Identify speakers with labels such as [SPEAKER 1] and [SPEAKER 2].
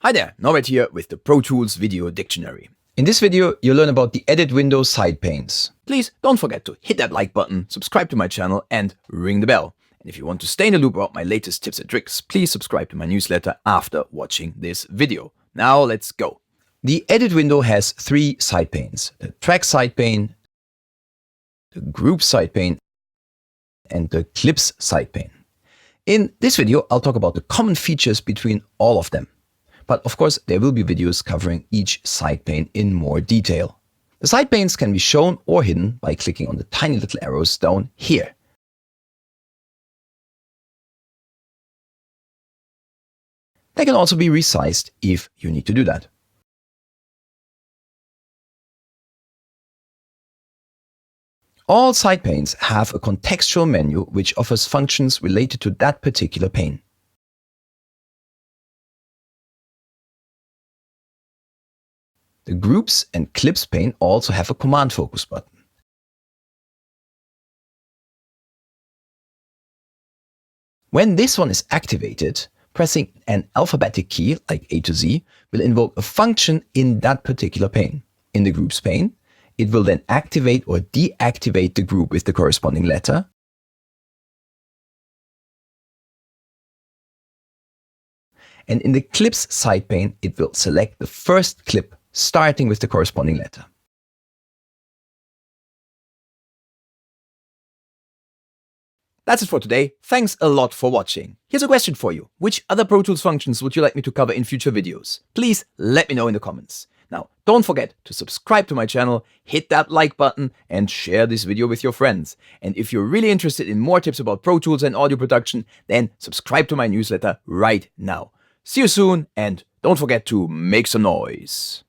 [SPEAKER 1] Hi there, Norbert here with the Pro Tools Video Dictionary.
[SPEAKER 2] In this video, you'll learn about the edit window side panes.
[SPEAKER 1] Please don't forget to hit that like button, subscribe to my channel and ring the bell. And if you want to stay in the loop about my latest tips and tricks, please subscribe to my newsletter after watching this video. Now let's go.
[SPEAKER 2] The edit window has three side panes: the track side pane, the group side pane, and the clips side pane. In this video, I'll talk about the common features between all of them. But of course, there will be videos covering each side pane in more detail. The side panes can be shown or hidden by clicking on the tiny little arrows down here. They can also be resized if you need to do that. All side panes have a contextual menu which offers functions related to that particular pane. The groups and clips pane also have a command focus button. When this one is activated, pressing an alphabetic key like A to Z will invoke a function in that particular pane. In the groups pane, it will then activate or deactivate the group with the corresponding letter. And in the clips side pane, it will select the first clip starting with the corresponding letter.
[SPEAKER 1] That's it for today. Thanks a lot for watching. Here's a question for you. Which other Pro Tools functions would you like me to cover in future videos? Please let me know in the comments. Now, don't forget to subscribe to my channel, hit that like button, and share this video with your friends. And if you're really interested in more tips about Pro Tools and audio production, then subscribe to my newsletter right now. See you soon, and don't forget to make some noise.